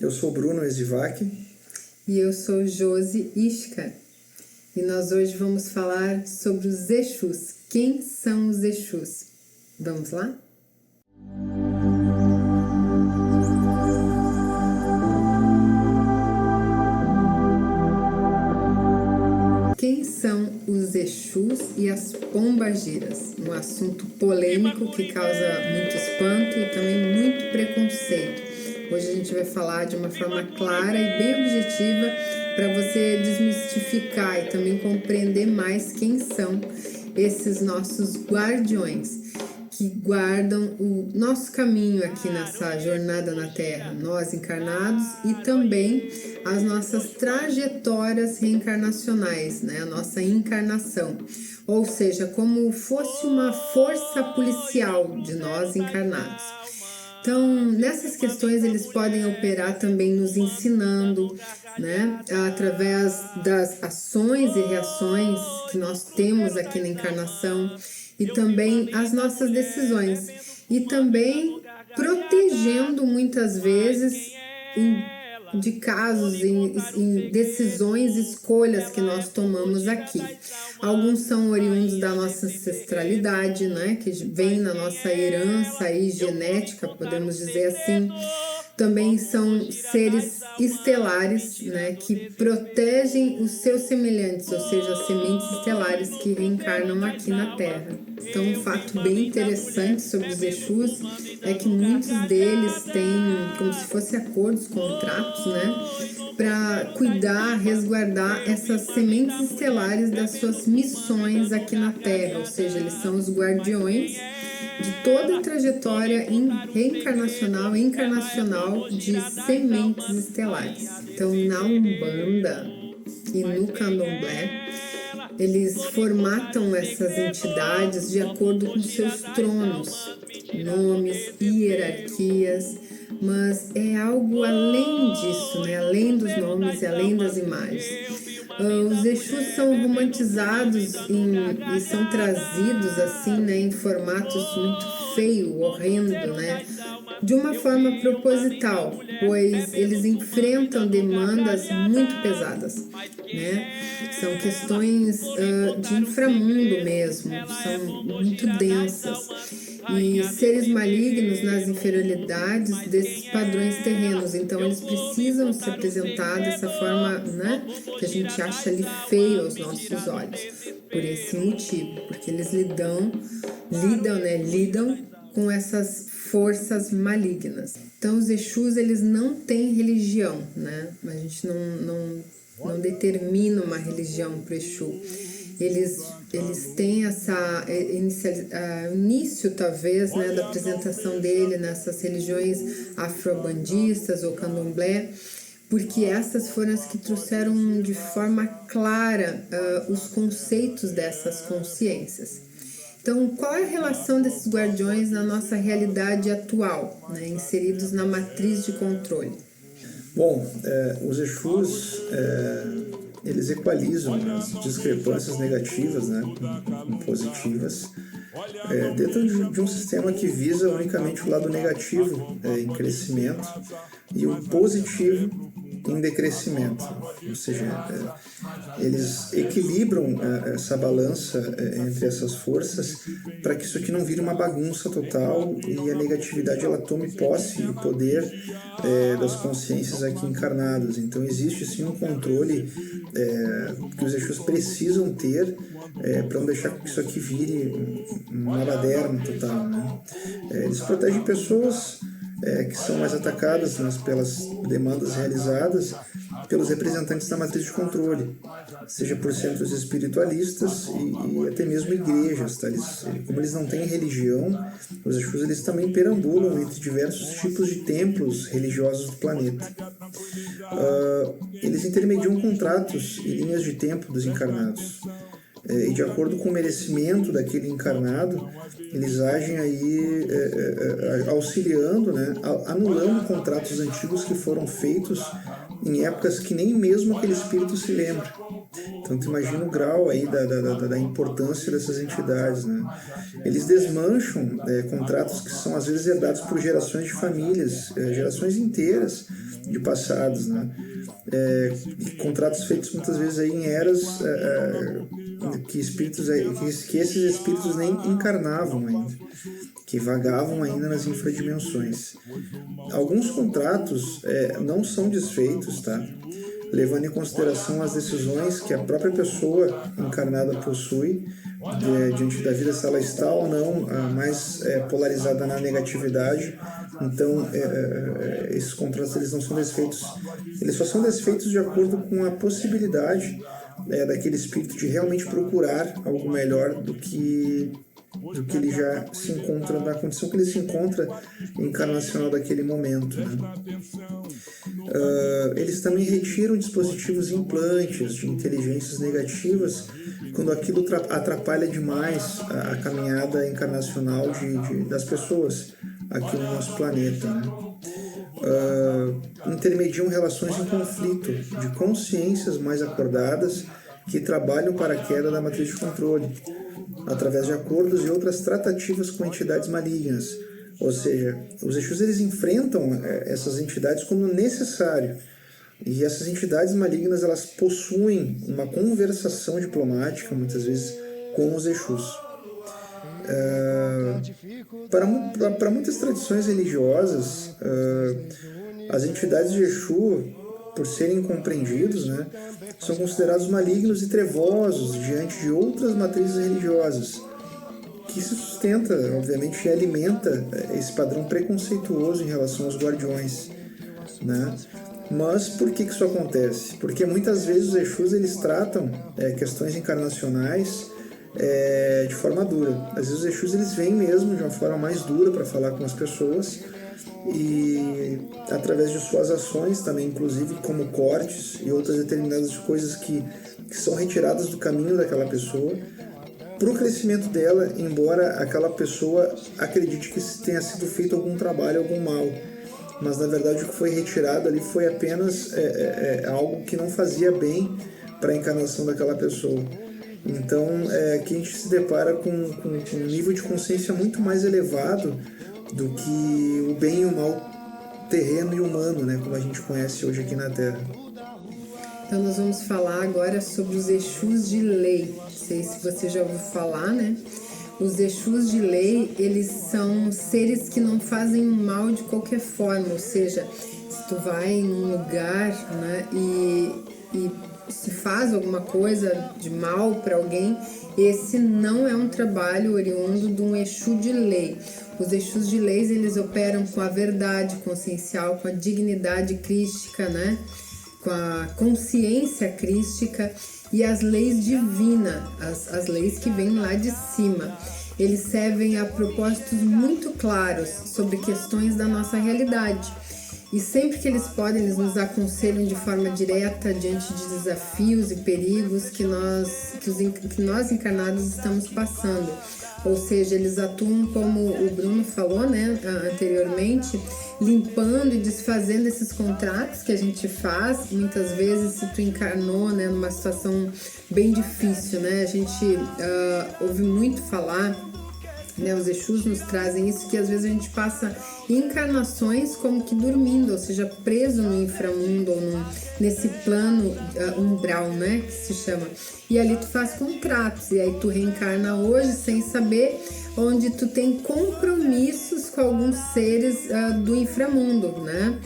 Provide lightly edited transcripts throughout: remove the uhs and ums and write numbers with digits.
Eu sou Bruno Esivac. E eu sou Josi Ishkar. E nós hoje vamos falar sobre os Exus. Quem são os Exus? Vamos lá? Quem são os Exus e as pombagiras? Um assunto polêmico que causa muito espanto e também muito preconceito. Hoje a gente vai falar de uma forma clara e bem objetiva para você desmistificar e também compreender mais quem são esses nossos guardiões que guardam o nosso caminho aqui nessa jornada na Terra, nós encarnados, e também as nossas trajetórias reencarnacionais, né? A nossa encarnação, ou seja, como fosse uma força policial de nós encarnados. Então, nessas questões eles podem operar também nos ensinando, né, através das ações e reações que nós temos aqui na encarnação e também as nossas decisões e também protegendo muitas vezes de casos, em decisões, escolhas que nós tomamos aqui. Alguns são oriundos da nossa ancestralidade, né, que vem na nossa herança e genética, podemos dizer assim. Também são seres estelares, né, que protegem os seus semelhantes, ou seja, as sementes estelares que reencarnam aqui na Terra. Então, um fato bem interessante sobre os Exus é que muitos deles têm como se fossem acordos, contratos, né, para cuidar, resguardar essas sementes estelares das suas missões aqui na Terra, ou seja, eles são os guardiões de toda a trajetória reencarnacional e encarnacional de sementes estelares. Então, na Umbanda e no Candomblé, eles formatam essas entidades de acordo com seus tronos, nomes, hierarquias, mas é algo além disso, né? Além dos nomes e além das imagens. Os Exus são romantizados e são trazidos assim, né, em formatos muito feio, horrendo, né, de uma forma proposital, pois eles enfrentam demandas muito pesadas, né? São questões de inframundo mesmo, são muito densas. E seres malignos nas inferioridades desses padrões terrenos. Então, eles precisam se apresentar dessa forma, né, que a gente acha ali feio aos nossos olhos. Por esse motivo, porque eles lidam com essas forças malignas. Então, os Exus, eles não têm religião, né? A gente não determina uma religião para o Exu. Eles têm essa início, talvez, né, da apresentação dele nessas religiões afro-bandistas ou candomblé, porque essas foram as que trouxeram de forma clara os conceitos dessas consciências. Então, qual é a relação desses guardiões na nossa realidade atual, né, inseridos na matriz de controle? Bom, os Exus, eles equalizam as discrepâncias negativas, né, com positivas, dentro de um sistema que visa unicamente o lado negativo em crescimento e o positivo em decrescimento, ou seja, eles equilibram essa balança entre essas forças para que isso aqui não vire uma bagunça total e a negatividade ela tome posse e poder das consciências aqui encarnadas. Então existe sim um controle que os Exus precisam ter para não deixar que isso aqui vire uma baderna total, né? Eles protegem pessoas que são mais atacadas pelas demandas realizadas pelos representantes da matriz de controle, seja por centros espiritualistas e até mesmo igrejas. Tá? Como eles não têm religião, os Exus eles também perambulam entre diversos tipos de templos religiosos do planeta. Eles intermediam contratos e linhas de tempo dos encarnados. E de acordo com o merecimento daquele encarnado, eles agem aí auxiliando, né, anulando contratos antigos que foram feitos em épocas que nem mesmo aquele espírito se lembra. Então, tu imagina o grau aí da importância dessas entidades, né? Eles desmancham contratos que são às vezes herdados por gerações de famílias, gerações inteiras, de passados, né? Contratos feitos muitas vezes aí em eras que esses espíritos nem encarnavam ainda, que vagavam ainda nas infradimensões. Alguns contratos não são desfeitos, tá? Levando em consideração as decisões que a própria pessoa encarnada possui diante da vida, se ela está ou não mais polarizada na negatividade. Então, esses contratos eles não são desfeitos, eles só são desfeitos de acordo com a possibilidade daquele espírito de realmente procurar algo melhor do que ele já se encontra, na condição que ele se encontra encarnacional daquele momento, né? Eles também retiram dispositivos implantes de inteligências negativas quando aquilo atrapalha demais a caminhada encarnacional das pessoas aqui no nosso planeta, né? Intermediam relações em conflito de consciências mais acordadas que trabalham para a queda da matriz de controle, através de acordos e outras tratativas com entidades malignas. Ou seja, os Exus eles enfrentam essas entidades como necessário. E essas entidades malignas elas possuem uma conversação diplomática, muitas vezes, com os Exus. Para muitas tradições religiosas, as entidades de Exu, por serem compreendidos, né, são considerados malignos e trevosos diante de outras matrizes religiosas, que se sustenta, obviamente, e alimenta esse padrão preconceituoso em relação aos guardiões, né? Mas por que isso acontece? Porque muitas vezes os Exus eles tratam questões encarnacionais de forma dura. Às vezes os Exus eles vêm mesmo de uma forma mais dura para falar com as pessoas, e através de suas ações também, inclusive como cortes e outras determinadas coisas que são retiradas do caminho daquela pessoa para o crescimento dela, embora aquela pessoa acredite que tenha sido feito algum trabalho, algum mal, mas na verdade o que foi retirado ali foi apenas algo que não fazia bem para a encarnação daquela pessoa. Então aqui a gente se depara com um nível de consciência muito mais elevado do que o bem e o mal terreno e humano, né, como a gente conhece hoje aqui na Terra. Então nós vamos falar agora sobre os Exus de lei. Não sei se você já ouviu falar, né? Os Exus de lei, eles são seres que não fazem mal de qualquer forma, ou seja, se tu vai num lugar, né, e se faz alguma coisa de mal para alguém, esse não é um trabalho oriundo de um Exu de lei. Os Exus de leis, eles operam com a verdade consciencial, com a dignidade crística, né? Com a consciência crística e as leis divinas, as leis que vêm lá de cima. Eles servem a propósitos muito claros sobre questões da nossa realidade. E sempre que eles podem, eles nos aconselham de forma direta diante de desafios e perigos que nós encarnados estamos passando. Ou seja, eles atuam, como o Bruno falou, né, anteriormente, limpando e desfazendo esses contratos que a gente faz. Muitas vezes, se tu encarnou, né, numa situação bem difícil, né, a gente ouve muito falar, né, os Exus nos trazem isso, que às vezes a gente passa encarnações como que dormindo, ou seja, preso no inframundo ou nesse plano umbral, né, que se chama. E ali tu faz contratos, e aí tu reencarna hoje sem saber, onde tu tem compromissos com alguns seres do inframundo, né?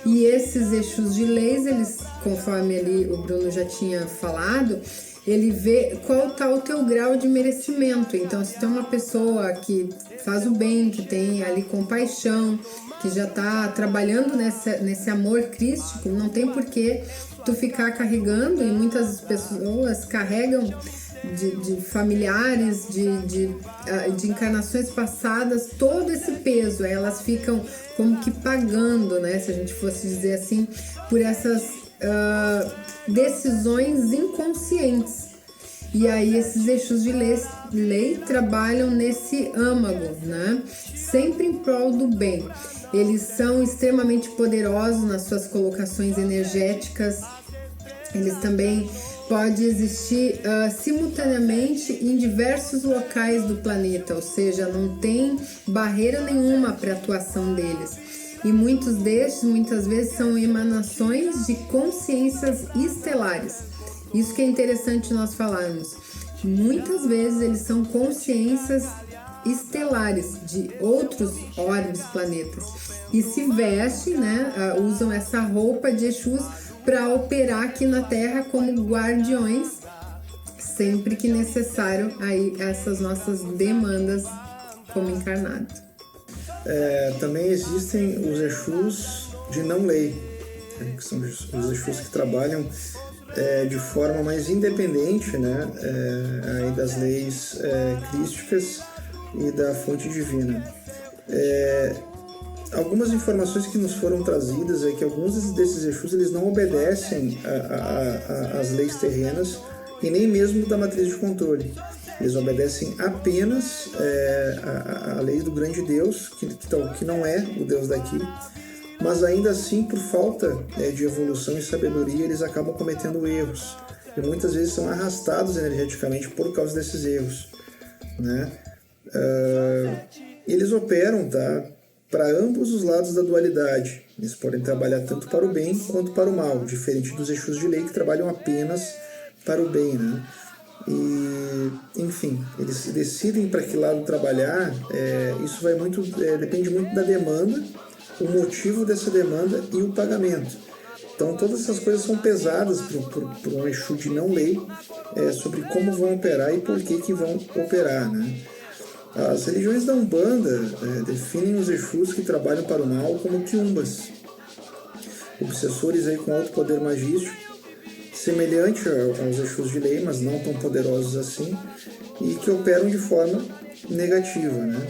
E esses Exus de leis, eles, conforme ali o Bruno já tinha falado, ele vê qual tá o teu grau de merecimento. Então, se tu é uma pessoa que faz o bem, que tem ali compaixão, que já tá trabalhando nesse amor crístico, não tem por que tu ficar carregando, e muitas pessoas carregam de familiares, de encarnações passadas, todo esse peso. Aí elas ficam como que pagando, né, se a gente fosse dizer assim, por essas decisões inconscientes. E aí esses Exus de lei trabalham nesse âmago, né? Sempre em prol do bem. Eles são extremamente poderosos nas suas colocações energéticas. Eles também podem existir simultaneamente em diversos locais do planeta, ou seja, não tem barreira nenhuma para a atuação deles. E muitos destes, muitas vezes, são emanações de consciências estelares. Isso que é interessante nós falarmos. Muitas vezes eles são consciências estelares de outros orbes, planetas, e se vestem, né, usam essa roupa de Exus para operar aqui na Terra como guardiões, sempre que necessário, aí essas nossas demandas como encarnado. Também existem os Exus de não lei, né, que são os Exus que trabalham de forma mais independente, né, aí das leis crísticas e da fonte divina. Algumas informações que nos foram trazidas é que alguns desses Exus eles não obedecem às leis terrenas e nem mesmo da matriz de controle. Eles obedecem apenas a lei do grande Deus, que não é o Deus daqui, mas ainda assim, por falta de evolução e sabedoria, eles acabam cometendo erros e muitas vezes são arrastados energeticamente por causa desses erros, né? Eles operam, tá, para ambos os lados da dualidade. Eles podem trabalhar tanto para o bem quanto para o mal, diferente dos Exus de lei que trabalham apenas para o bem, né? E, enfim, eles decidem para que lado trabalhar. Isso vai muito, depende muito da demanda, o motivo dessa demanda e o pagamento. Então todas essas coisas são pesadas para um Exu de não lei, sobre como vão operar e por que vão operar, né? As religiões da Umbanda definem os Exus que trabalham para o mal como quiumbas, obsessores aí com alto poder magístico, semelhante aos Exus de lei, mas não tão poderosos assim, e que operam de forma negativa, né?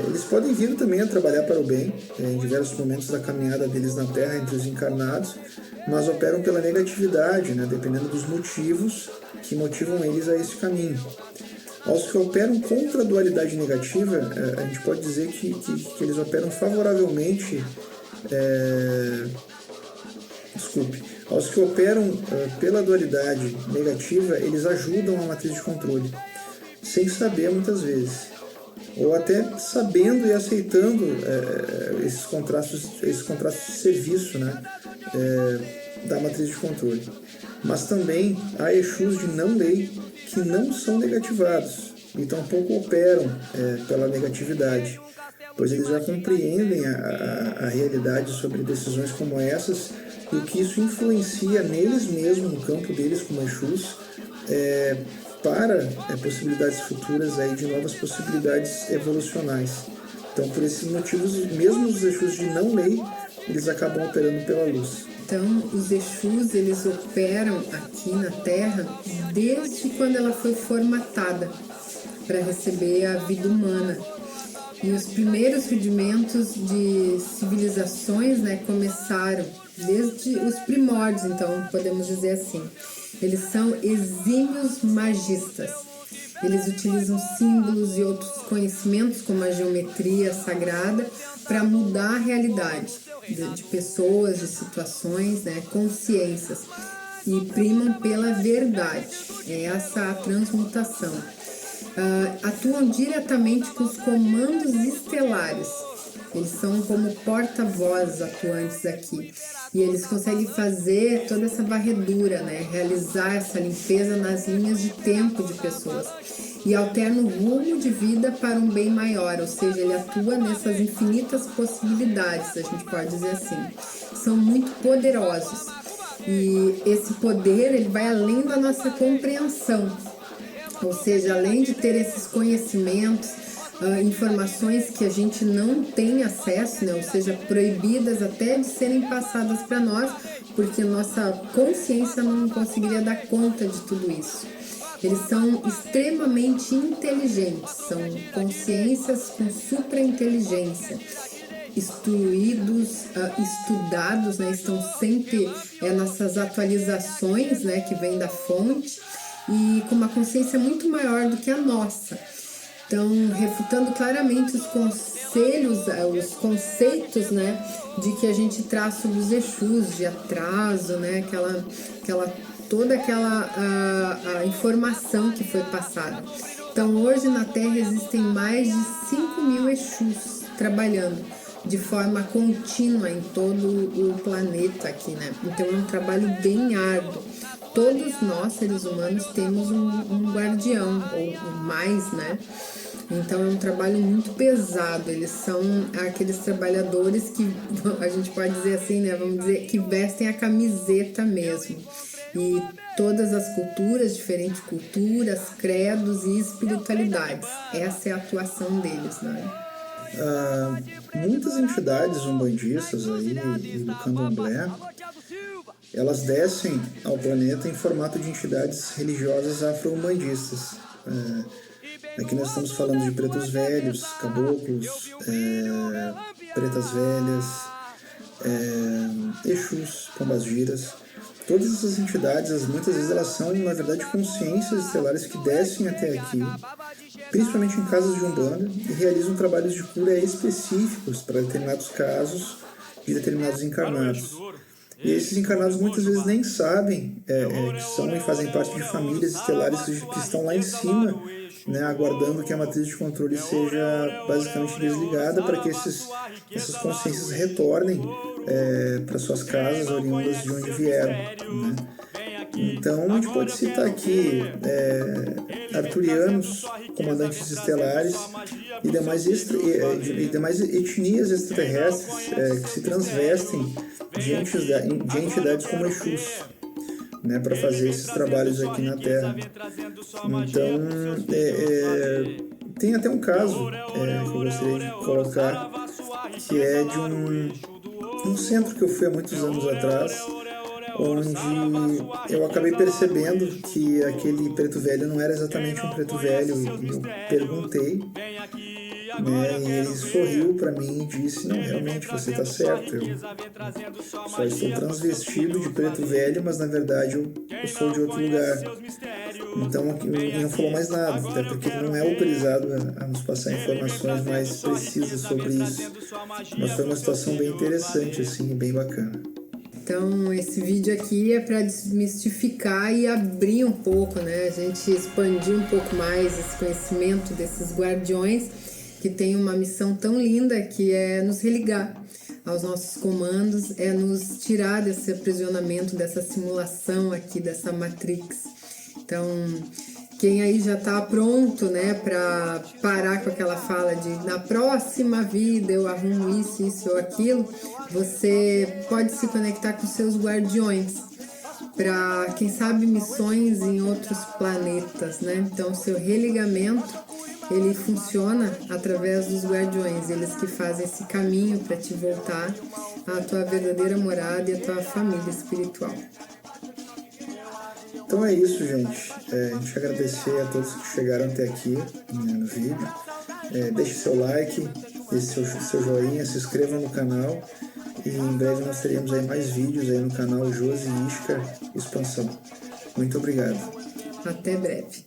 Eles podem vir também a trabalhar para o bem em diversos momentos da caminhada deles na Terra entre os encarnados, mas operam pela negatividade, né? Dependendo dos motivos que motivam eles a esse caminho. Aos que operam contra a dualidade negativa, a gente pode dizer que eles operam favoravelmente. Aos que operam pela dualidade negativa, eles ajudam a matriz de controle, sem saber muitas vezes, ou até sabendo e aceitando esses contratos de serviço, né, da matriz de controle. Mas também há Exus de não lei que não são negativados e tampouco operam pela negatividade, pois eles já compreendem a realidade sobre decisões como essas e o que isso influencia neles mesmos, no campo deles como Exus, para possibilidades futuras aí de novas possibilidades evolucionais. Então, por esses motivos, mesmo os Exus de não lei, eles acabam operando pela luz. Então, os Exus, eles operam aqui na Terra desde quando ela foi formatada para receber a vida humana. E os primeiros rudimentos de civilizações, né, começaram desde os primórdios, então podemos dizer assim. Eles são exímios magistas. Eles utilizam símbolos e outros conhecimentos, como a geometria sagrada, para mudar a realidade de pessoas, de situações, né, consciências, e primam pela verdade. É essa a transmutação. Atuam diretamente com os comandos estelares. Eles são como porta-vozes atuantes aqui. E eles conseguem fazer toda essa varredura, né? Realizar essa limpeza nas linhas de tempo de pessoas. E alterna o rumo de vida para um bem maior, ou seja, ele atua nessas infinitas possibilidades, a gente pode dizer assim. São muito poderosos. E esse poder, ele vai além da nossa compreensão. Ou seja, além de ter esses conhecimentos, informações que a gente não tem acesso, né? Ou seja, proibidas até de serem passadas para nós, porque nossa consciência não conseguiria dar conta de tudo isso. Eles são extremamente inteligentes, são consciências com suprainteligência, instruídos, estudados, né? Estão sempre nessas atualizações, né? Que vem da fonte, e com uma consciência muito maior do que a nossa. Então, refutando claramente os conselhos, os conceitos, né, de que a gente traz sobre os Exus, de atraso, né, toda aquela a informação que foi passada. Então, hoje na Terra existem mais de 5.000 Exus trabalhando, de forma contínua em todo o planeta aqui, né? Então é um trabalho bem árduo. Todos nós, seres humanos, temos um guardião, ou mais, né? Então é um trabalho muito pesado. Eles são aqueles trabalhadores que, a gente pode dizer assim, né? Vamos dizer, que vestem a camiseta mesmo. E todas as culturas, diferentes culturas, credos e espiritualidades. Essa é a atuação deles, né? Muitas entidades umbandistas aí e do candomblé, elas descem ao planeta em formato de entidades religiosas afro-umbandistas. Aqui nós estamos falando de pretos velhos, caboclos, pretas velhas, exus, pombagiras. Todas essas entidades, muitas vezes elas são, na verdade, consciências estelares que descem até aqui, principalmente em casas de Umbanda, e realizam trabalhos de cura específicos para determinados casos de determinados encarnados. E esses encarnados muitas vezes nem sabem que são e fazem parte de famílias estelares que estão lá em cima, né, aguardando que a matriz de controle seja basicamente desligada para que essas consciências retornem para suas casas oriundas de onde vieram, né? Então a gente pode citar aqui arturianos, comandantes estelares e demais etnias extraterrestres que se transvestem de entidades como Exus, né, para fazer esses trabalhos aqui na Terra. Então, tem até um caso que eu gostaria de colocar, que é de um centro que eu fui há muitos anos atrás, onde eu acabei percebendo que aquele preto velho não era exatamente um preto velho, e eu perguntei, né, e ele sorriu para mim e disse: não, realmente você está certo, eu só estou transvestido de preto velho, mas na verdade eu sou de outro lugar. Então ele não falou mais nada, até porque ele não é autorizado a nos passar informações mais precisas sobre isso, mas foi uma situação bem interessante, assim, bem bacana. Então, esse vídeo aqui é para desmistificar e abrir um pouco, né? A gente expandir um pouco mais esse conhecimento desses guardiões que tem uma missão tão linda, que é nos religar aos nossos comandos, é nos tirar desse aprisionamento, dessa simulação aqui, dessa Matrix. Então, quem aí já está pronto, né, para parar com aquela fala de na próxima vida eu arrumo isso, isso ou aquilo, você pode se conectar com seus guardiões para, quem sabe, missões em outros planetas, né? Então, o seu religamento, ele funciona através dos guardiões, eles que fazem esse caminho para te voltar à tua verdadeira morada e à tua família espiritual. Então é isso, gente. A gente agradecer a todos que chegaram até aqui, né, no vídeo. Deixe seu like, deixe seu joinha, se inscreva no canal. E em breve nós teremos aí mais vídeos aí no canal Josi Ishka Expansão. Muito obrigado. Até breve.